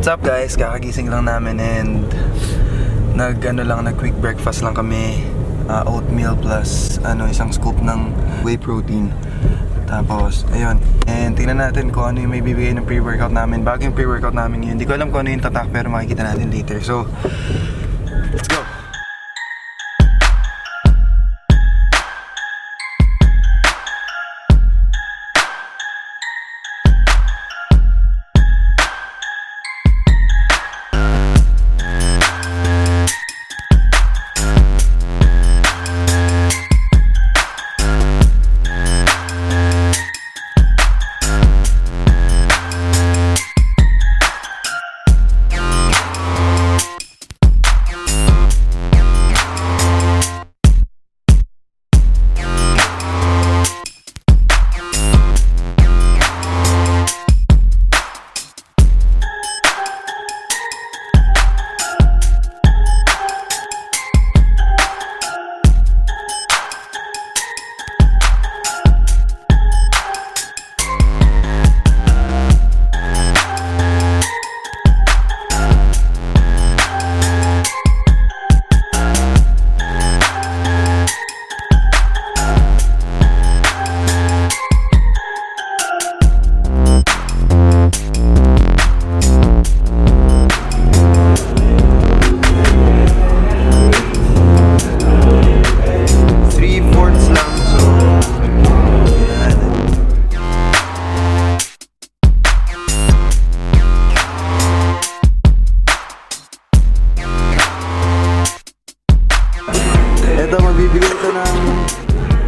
What's up guys? Kakagising lang namin and nag quick breakfast lang kami. Oatmeal plus isang scoop ng whey protein. Tapos ayun. And tingnan natin kung ano yung may bibigay ng pre-workout namin. Bago yung pre-workout namin yun. Hindi ko alam kung ano yung tatak pero makikita natin later. So, let's go!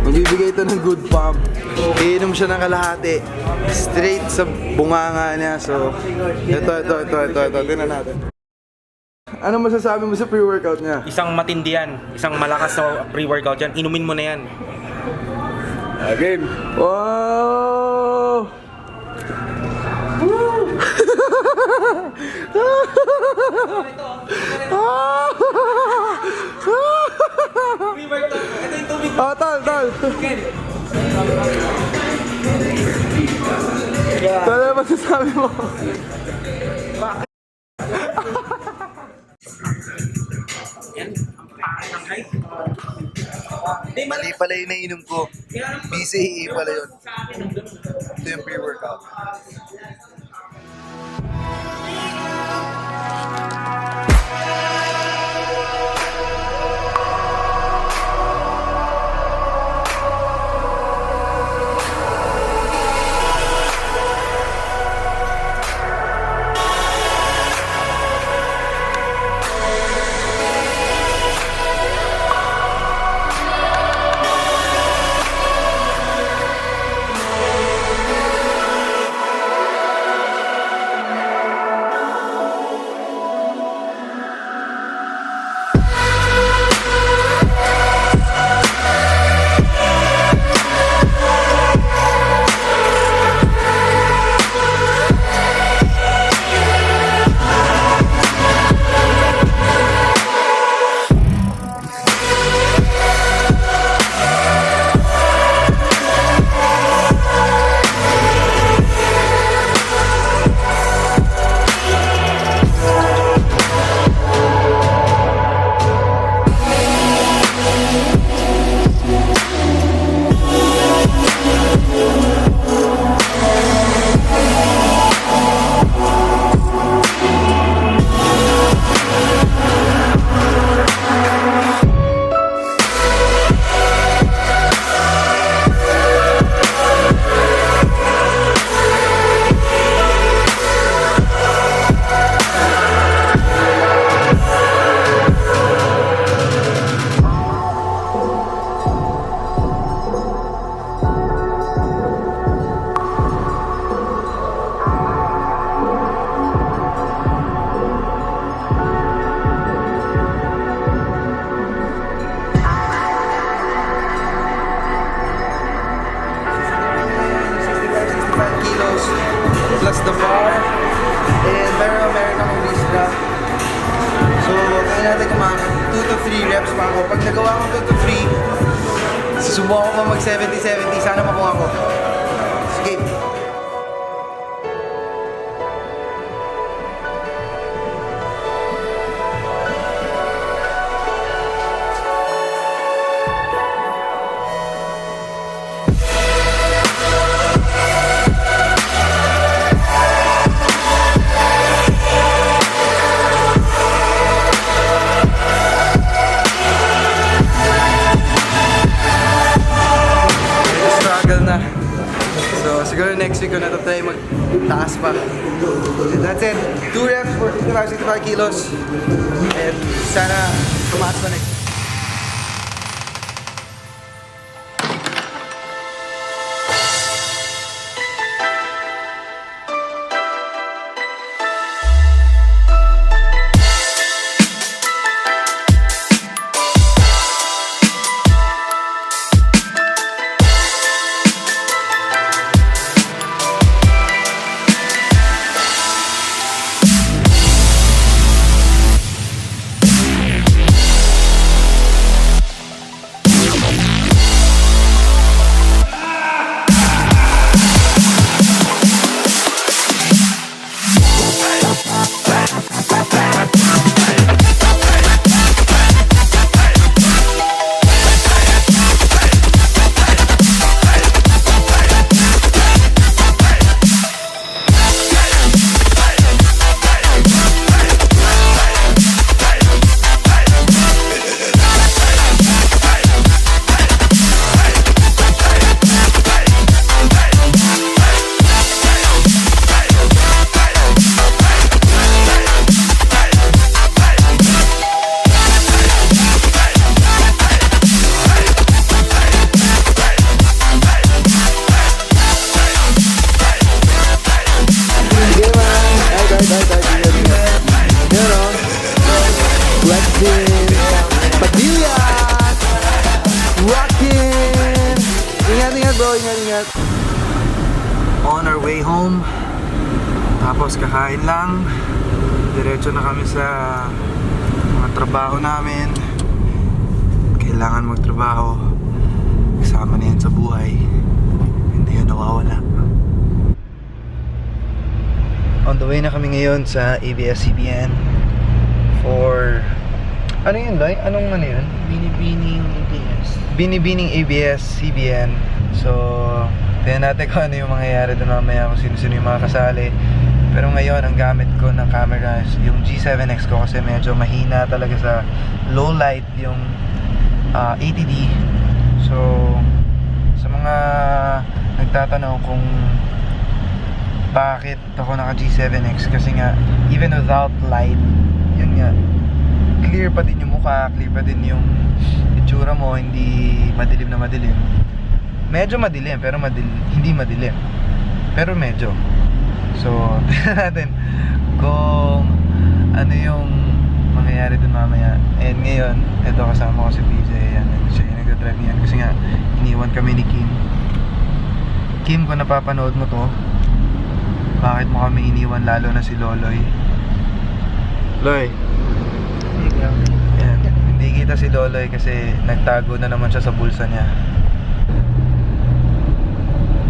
Magbibigay ito ng good pump. Iinom siya ng kalahati. Straight sa bunganga niya. So, ito. Tingnan natin. Ano masasabi mo sa pre-workout niya? Isang matindi yan. Isang malakas na pre-workout yan. Inumin mo na yan. Game. Wow! Oh, tal. Ano ba masasabi mo? Mali pala yung nainom ko. BCAA pala yun. Ito yung pre-workout. Plus the bar and meron akong wrist wrap. So, kaya natin kumakas 2 to 3 reps pa ako. Pag nagawa ko 2 to 3, susubukan ko pa mag 70-70. Sana makuha ko. Sige. And that's it. 2 reps for 65 kilos. And sana tumaas pa next. On our way home, tapos kakain lang, diretso na kami sa mga trabaho namin. Kailangan magtrabaho, kasama na yan sa buhay, hindi yan nawawala. On the way na kami ngayon sa ABS-CBN for ano yun, Doy? Anong ano yun? Binibining ABS. Binibining ABS-CBN. So, tingnan natin kung ano yung mangyayari doon mamaya, kung sino-sino yung mga kasali. Pero ngayon, ang gamit ko ng camera is yung G7X ko kasi medyo mahina talaga sa low light yung 80D. So, sa mga nagtatanong kung bakit ako naka G7X, kasi nga, even without light, yun nga, clear pa din yung mukha, clear pa din yung itsura mo, hindi madilim na madilim. Medyo madilim, pero hindi madilim. Pero medyo. So, tingnan natin kung ano yung mangyayari dun mamaya. And ngayon, ito kasama ko si PJ. Yan, siya yung nag-drive niyan. Kasi nga, iniwan kami ni Kim. Kim, kung napapanood mo to, bakit mo kami iniwan, lalo na si Loloy? Loy. Yan. Hindi kita si Loloy kasi nagtago na naman siya sa bulsa niya.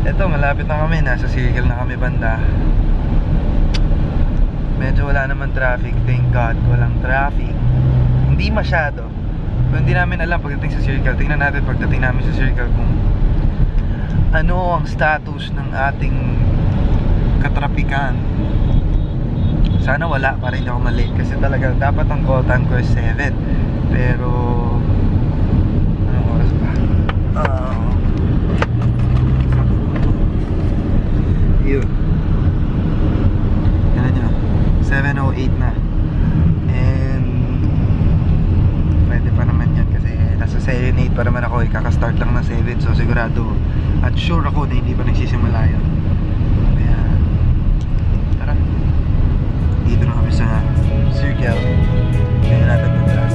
Ito, malapit na kami. Nasa circle na kami banda. Medyo wala naman traffic. Thank God, walang traffic. Hindi masyado. Kung hindi namin alam pagdating sa circle, tingnan natin pagdating namin sa circle kung ano ang status ng ating katrapikan. Sana wala pa rin ako mali. Kasi talaga, dapat ang call time ko is 7. Pero anong oras pa? Yun. Yan nyo, 7:08 na. And pwede pa naman yan kasi nasa serenade pa naman ako. Kakastart lang ng 7. So sigurado at sure ako na hindi pa nagsisimula yun. Kaya tara, dito na kami sa circle. Kaya natin mag-drive.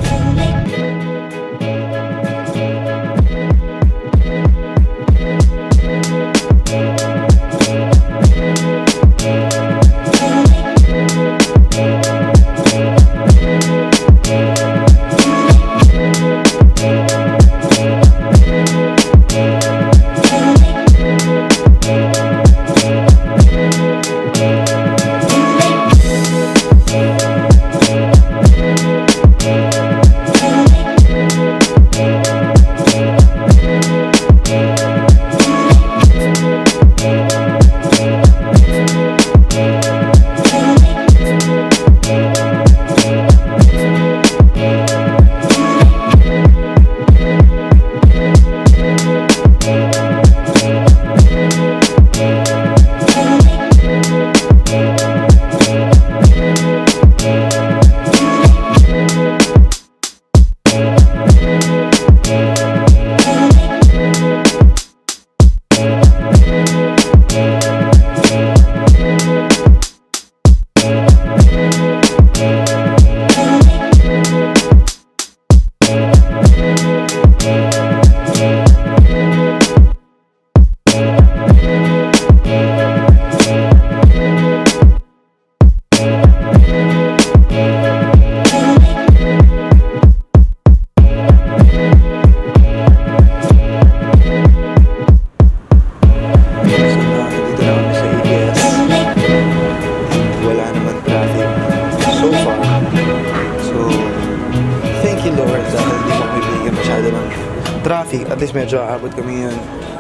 Traffic, at least medyo aabot kami ngayon.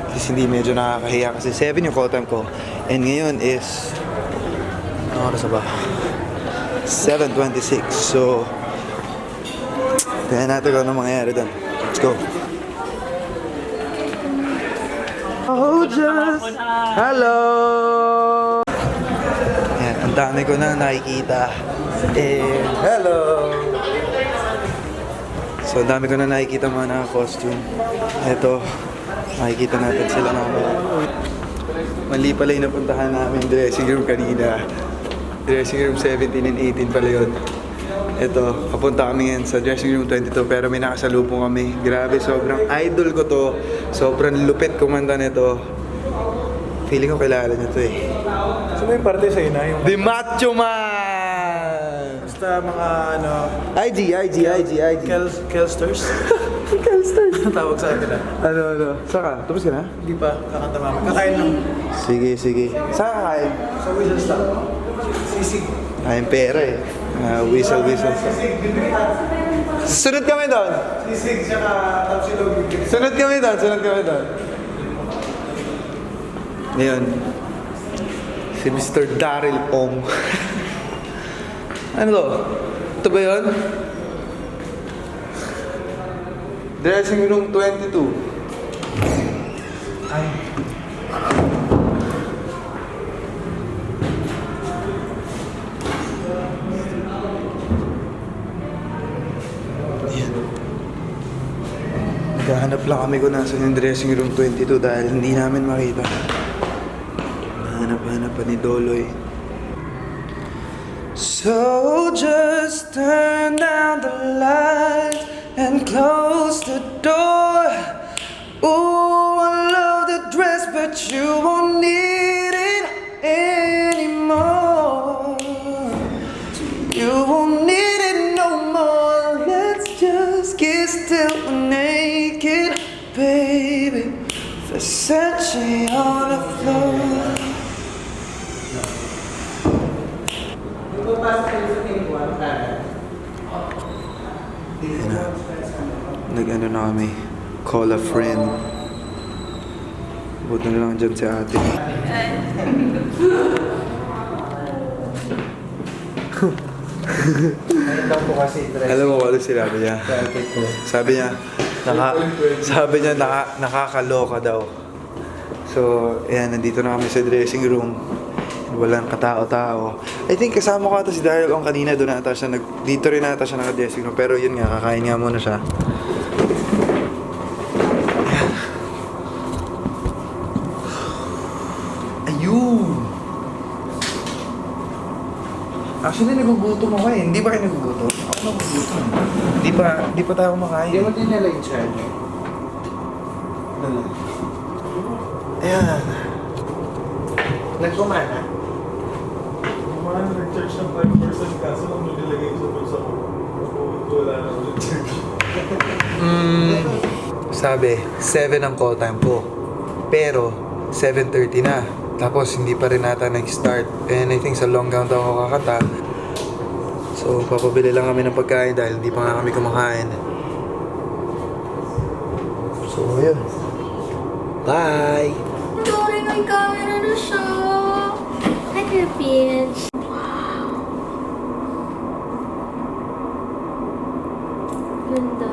At least hindi medyo nakakahiya kasi 7 yung call time ko. And ngayon is, ano oras na ba? 7:26. So, tingnan natin kung ano mangyayari doon. Let's go. Oh, just hello! Ayan, ang dami ko na nakikita. And hello! So, dami ko na nakikita mga naka-costume. Ito, makikita natin sila namin. Mali pala yung napuntahan namin dressing room kanina. Dressing room 17 and 18 pala yun. Ito, papunta kami ngayon sa dressing room 22 pero may nakasalubong kami. Grabe, sobrang idol ko to. Sobrang lupit kumanda nito. Feeling ko kilala niya to eh. So may parte sa'yo na yung The Macho Man! basta mga ano, IG. Kelsters. Kelsters. Ang tawag sa akin ah. Ano? Saka? Tapos ka na? Hindi pa, kakanta mami. Kakain lang. Sige. Saan kakain? Sa whistle stop. Sisig. Ay, pera eh. Whistle. Sunod kami doon. Sisig, saka tapsilog. Sunod kami doon. Ngayon, si Mr. Daryl Ong. Ano to? Ito ba yun? Dressing room 22. Ay. Ayan. Naghahanap lang kami kung nasa yung dressing room 22 dahil hindi namin makita. Hanap pa ni Doloy. So just turn down the lights and close the door. Ooh, I love the dress, but you won't need it anymore. You won't need it no more. Let's just get still and naked, baby. Versace on the floor. Nag-ano na kami, call a friend. Buto na lang dyan si ate. Alam mo kung ano sinabi niya? Sabi niya nakakaloka daw. So, ayan, nandito na kami sa dressing room. Walang katao-tao. I think kasama ko ata si Daryl Ong kanina, doon ata siya dito rin ata siya naka-dressing room. Pero yun nga, kakain nga muna siya. Ayun! Actually, nagugutom ako eh. Hindi ba kayo nagugutom? Ako nagugutom. Hindi pa tayo kumakain. Hindi mo din nila yung charge. Ayan. Nagkumana. Mga nag-charge ng 5% kaso nung nilagay sa bulsa ko, wala na nag-charge. Sabi, 7 ang call time ko. Pero, 7:30 na. Tapos, hindi pa rin nata nag-start. And I think sa long gown daw ako kakata. So, papabili lang kami ng pagkain dahil hindi pa nga kami kumakain. So, yun. Bye! Sorry, may camera na siya. Hi, Philippines. Ganda.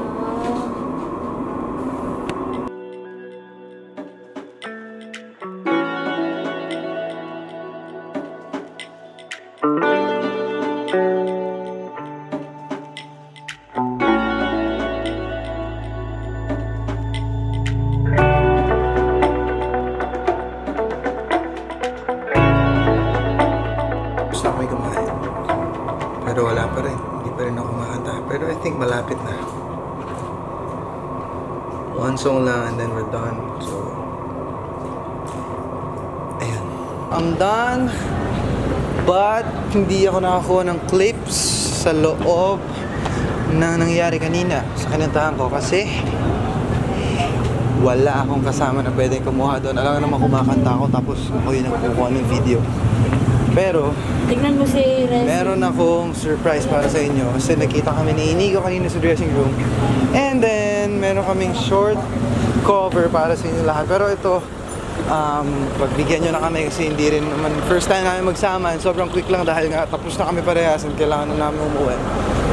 Gusto ko may kumain. pero wala pa rin. Hindi pa rin ako makanta. Pero I think malapit na. One song lang and then we're done. So, ayun. I'm done. But, hindi ako nakakuha ng clips sa loob na nangyari kanina sa kinantahan ko kasi wala akong kasama na pwedeng kumuha doon. Alam naman kumakanta ako tapos ako yung nagkukuha ng video. Pero, Tignan mo si Res. meron akong surprise para sa inyo kasi nakita kami ni Inigo kanina sa dressing room. And then, meron kaming short cover para sa inyo lahat. Pero ito, pagbigyan nyo na kami kasi hindi rin naman first time namin magsama and sobrang quick lang dahil nga tapos na kami parehas and kailangan na namin umuwi.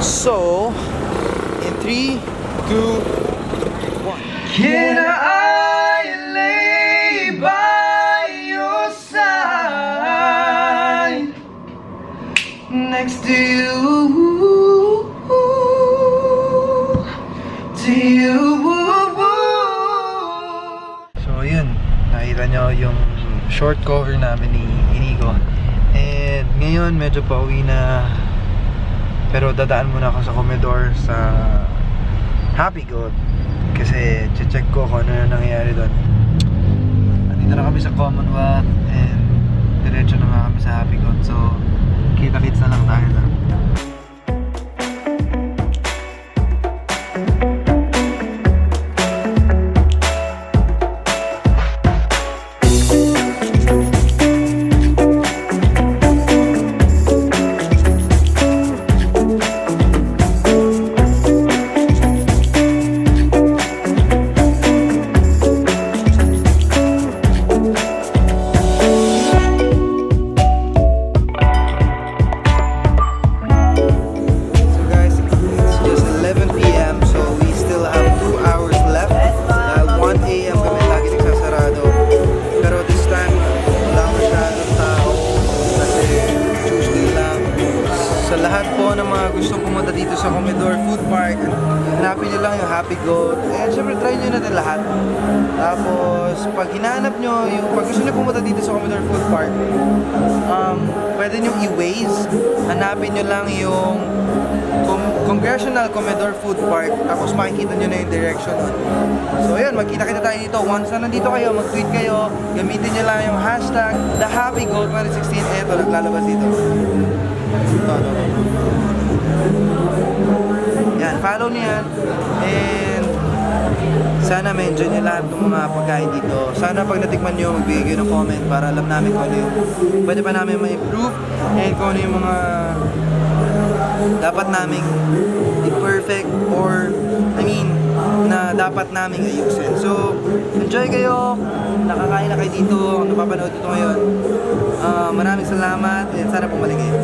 So, in 3, 2, 1. Can I lay by your side next to you, to you. So yun, nakita nyo yung short cover namin ni Inigo. And ngayon medyo pauwi na, pero dadaan muna ako sa Comedor sa Happy Goat kasi check ko kung ano na nangyayari doon. Nandito na kami sa Commonwealth and diretso na nga kami sa Happy Goat. So kita-kits na lang tayo lang. Sa lahat po ng mga gustong pumunta dito sa Comedor Food Park, hanapin nyo lang yung Happy Goat. And syempre, try nyo na din lahat. Tapos, pag hinahanap nyo, pag gusto nyo pumunta dito sa Comedor Food Park, pwede nyo i-Waze. Hanapin nyo lang yung Congressional Comedor Food Park. Tapos makikita nyo na yung direction nun. So, ayun, magkita-kita tayo dito. Once na nandito kayo, mag-tweet kayo. Gamitin nyo lang yung hashtag TheHappyGoat2016. Eto, naglalabas dito. Yan, follow niyo yan. And sana ma-enjoy niyo lahat ng mga pagkain dito. Sana pag natikman niyo, magbigay kayo ng comment para alam namin kung ano yung pwede pa namin ma-improve and kung ano yung mga dapat naming i-perfect or na dapat naming ayusin. So, enjoy kayo. Nakakain na kayo dito. Napapanood dito ngayon. Maraming salamat and sana pumalik kayo.